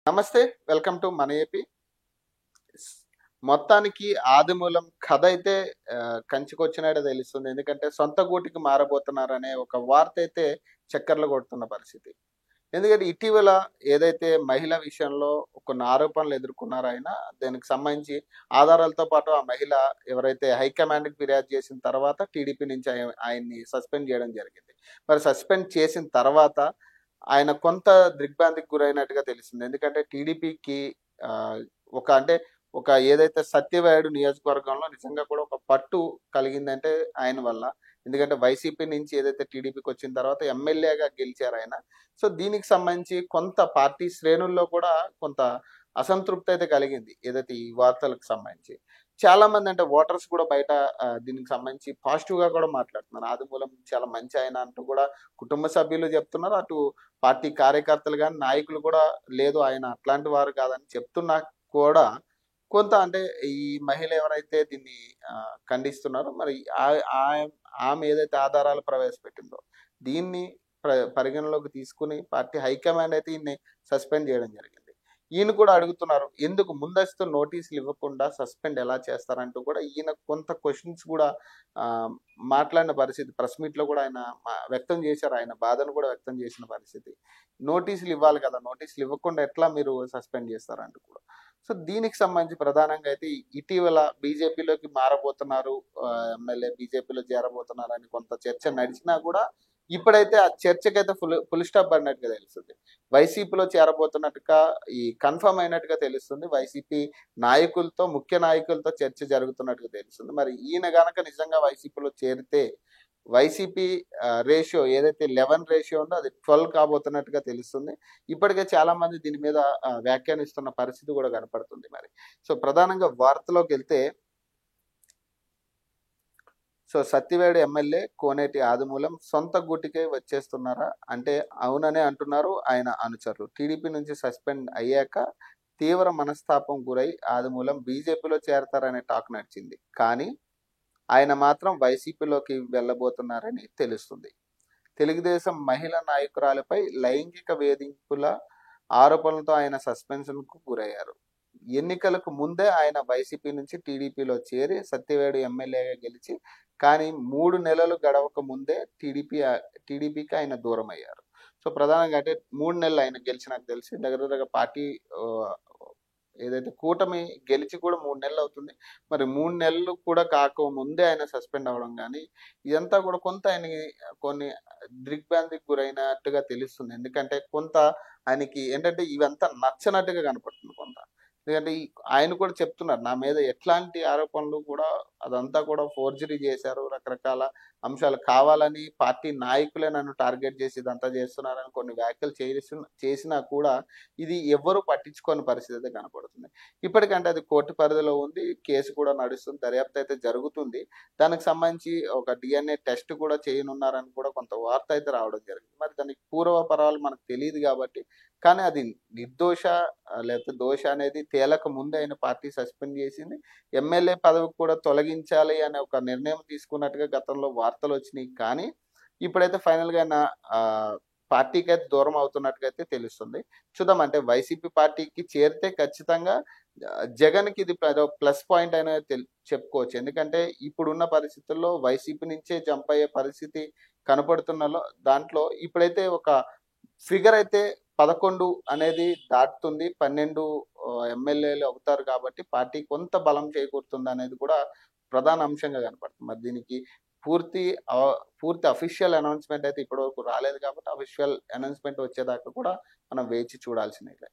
నమస్తే. Welcome to మన AP. మొత్తానికి ఆదిమూలం కథ అయితే కంచుకొచ్చినట్టే తెలుస్తుంది. ఎందుకంటే సొంత గూటికి మారబోతున్నారనే ఒక వార్త అయితే చక్కర్లు కొడుతున్న పరిస్థితి. ఎందుకంటే ఇటీవల ఏదైతే మహిళ విషయంలో కొన్ని ఆరోపణలు ఎదుర్కొన్నారో ఆయన, దానికి సంబంధించి ఆధారాలతో పాటు ఆ మహిళ ఎవరైతే హైకమాండ్‌కి ఫిర్యాదు చేసిన తర్వాత టీడీపీ నుంచి ఆయన్ని సస్పెండ్ చేయడం జరిగింది. మరి సస్పెండ్ చేసిన తర్వాత ఆయన కొంత దిగ్భ్రాంతికి గురైనట్టుగా తెలిసింది. ఎందుకంటే టీడీపీకి ఆహ్, అంటే ఒక ఏదైతే సత్యవేడు నియోజకవర్గంలో నిజంగా కూడా ఒక పట్టు కలిగిందంటే ఆయన వల్ల. ఎందుకంటే వైసీపీ నుంచి ఏదైతే టీడీపీకి వచ్చిన తర్వాత ఎమ్మెల్యేగా గెలిచారాయన. సో, దీనికి సంబంధించి కొంత పార్టీ శ్రేణుల్లో కూడా కొంత అసంతృప్తి అయితే కలిగింది. ఏదైతే ఈ వార్తలకు సంబంధించి. చాలామంది అంటే ఓటర్స్ కూడా బయట దీనికి సంబంధించి పాజిటివ్‌గా కూడా మాట్లాడుతున్నారు. ఆదిమూలం చాలా మంచి ఆయన అంటూ కూడా కుటుంబ సభ్యులు చెప్తున్నారు. అటు పార్టీ కార్యకర్తలు గాని, నాయకులు కూడా లేదు ఆయన అట్లాంటి వారు కాదని చెప్తున్నా కూడా కొంత అంటే ఈ మహిళ ఎవరైతే దీన్ని ఖండిస్తున్నారో మరి ఆహ్, ఆహ్, ఆమె ఏదైతే ఆధారాలు ప్రవేశపెట్టిందో దీన్ని పరిగణలోకి తీసుకొని పార్టీ హైకమాండ్ అయితే ఈయన్ని సస్పెండ్ చేయడం జరిగింది. ఈయన కూడా అడుగుతున్నారు. ఎందుకు ముందస్తు నోటీసులు ఇవ్వకుండా సస్పెండ్ ఎలా చేస్తారంటూ కూడా ఈయన కొంత క్వెషన్స్ కూడా ఆహ్, మాట్లాడిన పరిస్థితి. ప్రెస్ మీట్‌లో కూడా ఆయన వ్యక్తం చేశారు. ఆయన బాధను కూడా వ్యక్తం చేసిన పరిస్థితి. నోటీసులు ఇవ్వాలి కదా! నోటీసులు ఇవ్వకుండా ఎట్లా మీరు సస్పెండ్ చేస్తారంటూ కూడా. సో, దీనికి సంబంధించి ప్రధానంగా అయితే ఇటీవల బీజేపీలోకి మారబోతున్నారు. ఎమ్మెల్యే బీజేపీలో చేరబోతున్నారని కొంత చర్చ నడిచినా కూడా ఇప్పుడైతే ఆ చర్చకైతే ఫుల్ స్టాప్ పడినట్టుగా తెలుస్తుంది. వైసీపీలో చేరబోతున్నట్టుగా కన్ఫర్మ్ అయినట్టుగా తెలుస్తుంది. వైసీపీ నాయకులతో, ముఖ్య నాయకులతో చర్చ జరుగుతున్నట్టుగా తెలుస్తుంది. మరి ఈయన గనక నిజంగా వైసీపీలో చేరితే వైసీపీ రేషియో ఏదైతే 11 రేషియో ఉందో అది 12 కాబోతున్నట్టుగా తెలుస్తుంది. ఇప్పటికే చాలా మంది దీని మీద వ్యాఖ్యానిస్తున్న పరిస్థితి కూడా కనపడుతుంది మరి. సో, ప్రధానంగా వార్తలోకెళ్తే సత్యవేడు ఎమ్మెల్యే కోనేటి ఆదిమూలం సొంత గూటికే వచ్చేస్తున్నారా? అంటే అవుననే అంటున్నారు ఆయన అనుచరులు. టీడీపీ నుంచి సస్పెండ్ అయ్యాక తీవ్ర మనస్తాపం గురై ఆదిమూలం బీజేపీలో చేరతారనే టాక్ నడిచింది. కానీ ఆయన మాత్రం వైసీపీలోకి వెళ్ళబోతున్నారని తెలుస్తుంది. తెలుగుదేశం మహిళా నాయకురాలిపై లైంగిక వేధింపుల ఆరోపణలతో ఆయన సస్పెన్షన్‌కు గురయ్యారు. ఎన్నికలకు ముందే ఆయన వైసీపీ నుంచి టీడీపీలో చేరి సత్యవేడు ఎమ్మెల్యేగా గెలిచి కానీ 3 నెలలు గడవక ముందే టీడీపీకి ఆయన దూరమయ్యారు. సో, ప్రధానంగా అంటే 3 నెలలు ఆయన గెలిచి నాకు తెలిసి దగ్గర దగ్గర పార్టీ ఆహ్, ఏదైతే కూటమి గెలిచి కూడా 3 నెలలు అవుతుంది. మరి 3 నెలలు కూడా కాకముందే ఆయన సస్పెండ్ అవ్వడం గాని, ఇదంతా కూడా కొంత ఆయనకి కొన్ని దిగ్భ్రాంతికి గురైనట్టుగా తెలుస్తుంది. ఎందుకంటే కొంత ఆయనకి ఏంటంటే ఇవంతా నచ్చనట్టుగా కనపడుతుంది కొంత. ఎందుకంటే ఆయన కూడా చెప్తున్నారు. నా మీద ఎట్లాంటి ఆరోపణలు కూడా అదంతా కూడా ఫోర్జరీ చేశారు. రకరకాల అంశాలు కావాలని పార్టీ నాయకులే నన్ను టార్గెట్ చేసి ఇదంతా చేస్తున్నారని కొన్ని వ్యాఖ్యలు చేసినా కూడా ఇది ఎవ్వరు పట్టించుకోని పరిస్థితి అయితే కనపడుతుంది. ఇప్పటికంటే అది కోర్టు పరిధిలో ఉంది. కేసు కూడా నడుస్తుంది. దర్యాప్తు అయితే జరుగుతుంది. దానికి సంబంధించి ఒక డీఎన్ఏ టెస్ట్ కూడా చేయనున్నారని కూడా కొంత వార్త అయితే రావడం జరిగింది. మరి దానికి పూర్వపరాలు మనకు తెలీదు కాబట్టి కానీ అది నిర్దోష లేకపోతే దోష అనేది తేలక ముందే ఆయన పార్టీ సస్పెండ్ చేసింది. ఎమ్మెల్యే పదవి కూడా తొలగించాలి అనే ఒక నిర్ణయం తీసుకున్నట్టుగా గతంలో వార్తలొచ్చినాయి. కానీ ఇప్పుడైతే ఫైనల్‌గా ఆయన పార్టీకైతే దూరం అవుతున్నట్టుగా అయితే తెలుస్తుంది. చూద్దాం అంటే వైసీపీ పార్టీకి చేరితే ఖచ్చితంగా జగన్‌కి ఇది ప్లస్ పాయింట్ అనేది చెప్పుకోవచ్చు. ఎందుకంటే ఇప్పుడున్న పరిస్థితుల్లో వైసీపీ నుంచే జంప్ అయ్యే పరిస్థితి కనపడుతున్నలో దాంట్లో ఇప్పుడైతే ఒక ఫిగర్ అయితే 11 అనేది దాటుతుంది. 12 ఎమ్మెల్యేలు అవుతారు కాబట్టి పార్టీ కొంత బలం చేకూరుతుందనేది కూడా ప్రధాన అంశంగా కనపడుతుంది. మరి దీనికి పూర్తి పూర్తి అఫీషియల్ అనౌన్స్‌మెంట్ అయితే ఇప్పటివరకు రాలేదు కాబట్టి అఫీషియల్ అనౌన్స్‌మెంట్ వచ్చేదాకా కూడా మనం వేచి చూడాల్సిందే.